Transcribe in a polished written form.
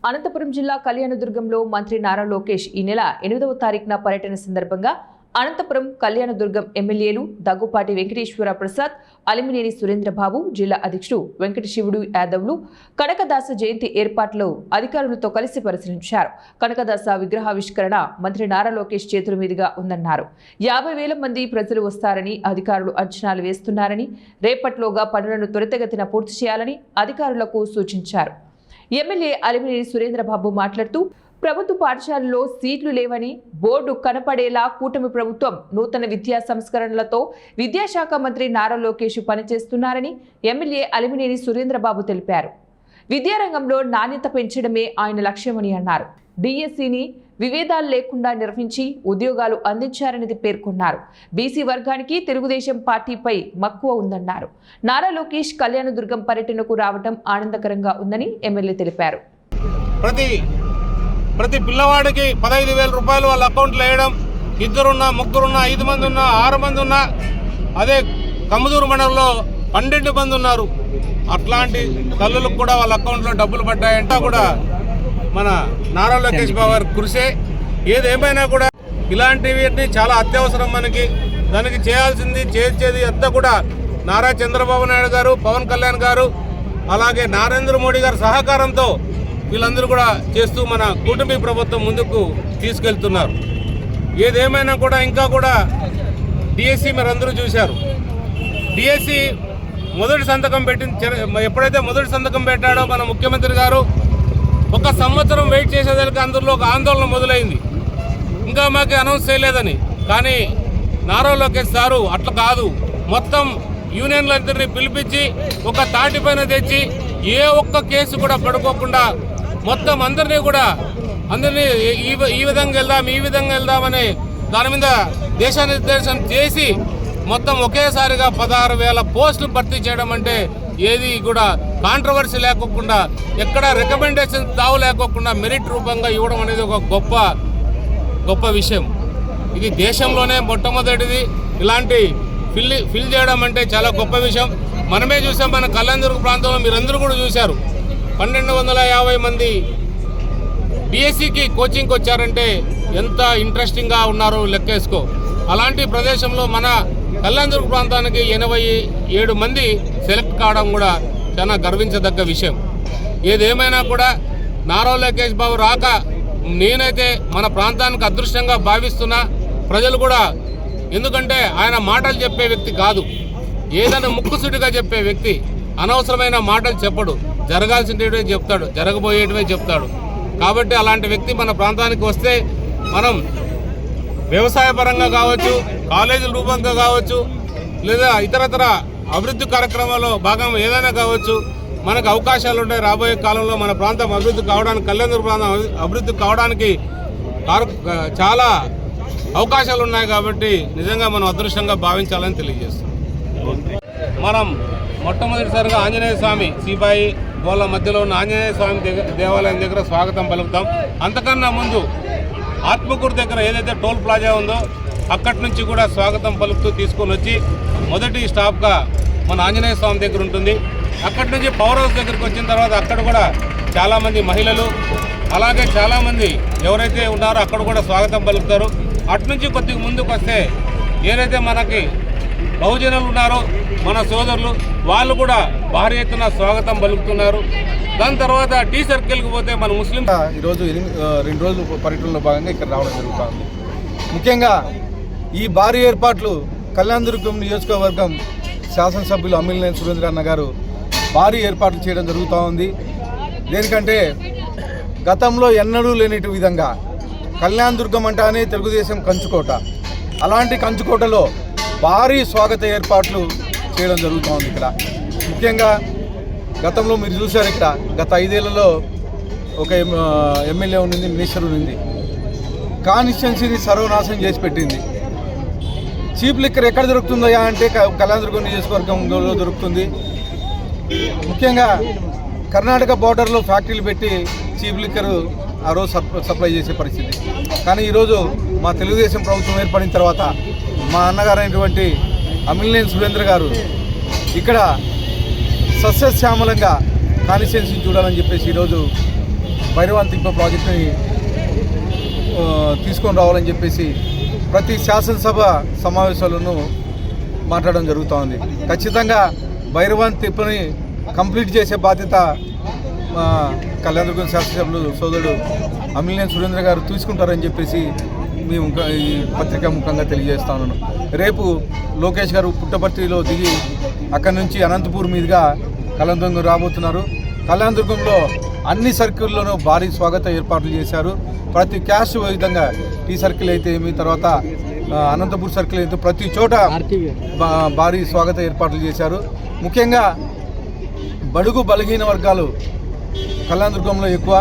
అనంతపురం జిల్లా కళ్యాణదుర్గంలో మంత్రి నారా లోకేష్ ఈ నెల 8వ తారీఖున పర్యటన సందర్భంగా అనంతపురం కళ్యాణదుర్గం ఎమ్మెల్యేలు దగ్గుపాటి వెంకటేశ్వర ప్రసాద్, అలిమినేని సురేంద్రబాబు, జిల్లా అధ్యక్షుడు వెంకటశివుడు యాదవ్లు కనకదాస జయంతి ఏర్పాట్లు అధికారులతో కలిసి పరిశీలించారు. కనకదాస విగ్రహావిష్కరణ మంత్రి నారా లోకేష్ చేతుల మీదుగా ఉందన్నారు. 50,000 మంది ప్రజలు వస్తారని అధికారులు అంచనాలు వేస్తున్నారని, రేపట్లోగా పనులను త్వరితగతిన పూర్తి చేయాలని అధికారులకు సూచించారు. ఎమ్మెల్యే అలిమినేని సురేంద్రబాబు మాట్లాడుతూ ప్రభుత్వ పాఠశాలల్లో సీట్లు లేవని, బోర్డు కనపడేలా కూటమి ప్రభుత్వం నూతన విద్యా సంస్కరణలతో విద్యాశాఖ మంత్రి నారా లోకేష్ పనిచేస్తున్నారని ఎమ్మెల్యే అలిమినేని సురేంద్రబాబు తెలిపారు. విద్యారంగంలో నాణ్యత పెంచడమే ఆయన లక్ష్యమని అన్నారు. డిఎస్సిని విభేదాలు లేకుండా నిర్వహించి ఉద్యోగాలు అందించారని పేర్కొన్నారు. బీసీ వర్గానికి తెలుగుదేశం పార్టీపై మక్కువ ఉందన్నారు. నారా లోకేష్ కళ్యాణదుర్గం పర్యటనకు రావడం ఆనందకరంగా ఉందని ఎమ్మెల్యే తెలిపారు. ప్రతి పిల్లవాడికి 15,000 రూపాయలు వాళ్ళ అకౌంట్లో వేయడం, 2 ఉన్నా, 3 ఉన్నా, 5 మంది ఉన్నా, 6 మంది ఉన్నా, అదే కమ్మదూరు మండలంలో 12 మంది ఉన్నారు. అట్లాంటి తల్లులకు కూడా వాళ్ళ అకౌంట్లో డబ్బులు పడ్డాయంటా కూడా మన నారా లోకేష్ బాబు గారి కృషే. ఏదేమైనా కూడా ఇలాంటివి చాలా అత్యవసరం మనకి. దానికి చేసేది అంతా కూడా నారా చంద్రబాబు నాయుడు గారు, పవన్ కళ్యాణ్ గారు, అలాగే నరేంద్ర మోడీ గారి సహకారంతో వీళ్ళందరూ కూడా చేస్తూ మన కూటమి ప్రభుత్వం ముందుకు తీసుకెళ్తున్నారు. ఏదేమైనా కూడా ఇంకా కూడా డిఎస్సి మీరందరూ చూశారు. డిఎస్సి మొదటి సంతకం ఎప్పుడైతే మొదటి సంతకం పెట్టాడో మన ముఖ్యమంత్రి గారు 1 సంవత్సరం వెయిట్ చేసేదానికి అందరిలో ఒక ఆందోళన మొదలైంది. ఇంకా మాకు అనౌన్స్ చేయలేదని. కానీ నారా లోకేష్ సారు అట్లా కాదు, మొత్తం యూనియన్లందరినీ పిలిపించి ఒక తాటిపైన తెచ్చి ఏ ఒక్క కేసు కూడా పడుకోకుండా మొత్తం అందరినీ ఈ విధంగా వెళ్దామని దాని మీద దేశానిర్దేశం చేసి మొత్తం ఒకేసారిగా 16,000 పోస్టులు భర్తీ చేయడం అంటే ఏది కూడా కాంట్రవర్సీ లేకోకుండా, ఎక్కడ రికమెండేషన్ తావు లేకోకుండా మెరిట్ రూపంగా ఇవ్వడం అనేది ఒక గొప్ప విషయం. ఇది దేశంలోనే మొట్టమొదటిది. ఇలాంటి ఫిల్ చేయడం అంటే చాలా గొప్ప విషయం. మనమే చూసాం, మన కళ్యాణదుర్గ ప్రాంతంలో మీరందరూ కూడా చూశారు. 1250 మంది బిఎస్సికి కోచింగ్కి వచ్చారంటే ఎంత ఇంట్రెస్టింగ్గా ఉన్నారో లెక్కేసుకో. అలాంటి ప్రదేశంలో మన కళ్యాణదుర్గ ప్రాంతానికి 87 మంది సెలెక్ట్ కావడం కూడా చాలా గర్వించదగ్గ విషయం. ఏదేమైనా కూడా నారా లోకేష్ బాబు రాక నేనైతే మన ప్రాంతానికి అదృష్టంగా భావిస్తున్నా. ప్రజలు కూడా, ఎందుకంటే ఆయన మాటలు చెప్పే వ్యక్తి కాదు, ఏదైనా ముక్కుసూటిగా చెప్పే వ్యక్తి. అనవసరమైన మాటలు చెప్పడు, జరగాల్సినవే చెప్తాడు, జరగబోయేటివే చెప్తాడు. కాబట్టి అలాంటి వ్యక్తి మన ప్రాంతానికి వస్తే మనం వ్యవసాయ పరంగా కావచ్చు, కాలేజీల రూపంగా కావచ్చు, లేదా ఇతరతర అభివృద్ధి కార్యక్రమాల్లో భాగం ఏదైనా కావచ్చు, మనకు అవకాశాలు ఉంటాయి. రాబోయే కాలంలో మన ప్రాంతం అభివృద్ధి కావడానికి, కళ్యాణదుర్గ ప్రాంతం అభివృద్ధి కావడానికి చాలా అవకాశాలు ఉన్నాయి. కాబట్టి నిజంగా మనం అదృష్టంగా భావించాలని తెలియజేస్తాం. మనం మొట్టమొదటిసారిగా ఆంజనేయ స్వామి సిపాయి గోళ్ళ మధ్యలో ఉన్న ఆంజనేయ స్వామి దేవాలయం దగ్గర స్వాగతం పలుకుతాం. అంతకన్నా ముందు ఆత్మకూరు దగ్గర ఏదైతే టోల్ ప్లాజా ఉందో అక్కడి నుంచి కూడా స్వాగతం పలుకుతూ తీసుకొని వచ్చి మొదటి స్టాప్గా మన ఆంజనేయ స్వామి దగ్గర ఉంటుంది. అక్కడి నుంచి పవర్ హౌస్ దగ్గరికి వచ్చిన తర్వాత అక్కడ కూడా చాలామంది మహిళలు, అలాగే చాలామంది ఎవరైతే ఉన్నారో అక్కడ కూడా స్వాగతం పలుకుతారు. అటు నుంచి కొద్దిగా ముందుకు వస్తే ఏదైతే మనకి బహుజనులు ఉన్నారో మన సోదరులు, వాళ్ళు కూడా భారీ ఎత్తున స్వాగతం పలుకుతున్నారు. దాని తర్వాత టీ సర్కిల్కి పోతే మన ముస్లిం ఈరోజు 2 రోజులు పర్యటనలో భాగంగా ఇక్కడ రావడం జరుగుతుంది. ముఖ్యంగా ఈ భారీ ఏర్పాట్లు కళ్యాణదుర్గం నియోజకవర్గం శాసనసభ్యులు అమ్మిలినేని సురేంద్ర అన్న గారు భారీ ఏర్పాట్లు చేయడం జరుగుతూ ఉంది. దేనికంటే గతంలో ఎన్నడూ లేని విధంగా కళ్యాణదుర్గం అంటానే తెలుగుదేశం కంచుకోట, అలాంటి కంచుకోటలో భారీ స్వాగత ఏర్పాట్లు చేయడం జరుగుతూ ఉంది. ఇక్కడ ముఖ్యంగా గతంలో మీరు చూశారు, ఇక్కడ గత 5 ఏళ్లలో ఒక ఎమ్మెల్యే ఉండింది, మినిస్టర్ ఉండింది, కాన్స్టిట్యున్సీని సర్వనాశనం చేసి పెట్టింది. చీప్ లిక్కర్ ఎక్కడ దొరుకుతుందయా అంటే కళ్యాణదుర్గం నియోజకవర్గంలో దొరుకుతుంది. ముఖ్యంగా కర్ణాటక బోర్డర్లో ఫ్యాక్టరీలు పెట్టి చీప్ లిక్కర్ ఆ రోజు సప్లై చేసే పరిస్థితి. కానీ ఈరోజు మా తెలుగుదేశం ప్రభుత్వం ఏర్పడిన తర్వాత మా అన్నగారైనటువంటి అమ్మిలినేని సురేంద్ర గారు ఇక్కడ సస్యశ్యామలంగా కాన్స్టిట్యున్సీని చూడాలని చెప్పేసి ఈరోజు భైరవాన్ తిప్ప ప్రాజెక్టుని తీసుకొని రావాలని చెప్పేసి ప్రతి శాసనసభ సమావేశాలను మాట్లాడడం జరుగుతూ ఉంది. ఖచ్చితంగా భైరవాన్ తిప్పని కంప్లీట్ చేసే బాధ్యత కళ్యాణదుర్గం శాసనసభ్యులు సోదరుడు అమిలినేని సురేంద్ర గారు తీసుకుంటారని చెప్పేసి మేము ఈ పత్రికా ముఖంగా తెలియజేస్తా ఉన్నాను. రేపు లోకేష్ గారు పుట్టపర్తిలో దిగి అక్కడి నుంచి అనంతపూర్ మీదుగా కళ్యాణదుర్గం రాబోతున్నారు. కళ్యాణదుర్గంలో అన్ని సర్కిల్లోనూ భారీ స్వాగత ఏర్పాట్లు చేశారు. ప్రతి క్యాస్ట్ విధంగా టీ సర్కిల్ అయితే ఏమి, తర్వాత అనంతపూర్ సర్కిల్ అయితే ప్రతి చోట భారీ స్వాగత ఏర్పాట్లు చేశారు. ముఖ్యంగా బడుగు బలహీన వర్గాలు కళ్యాణదుర్గంలో ఎక్కువ.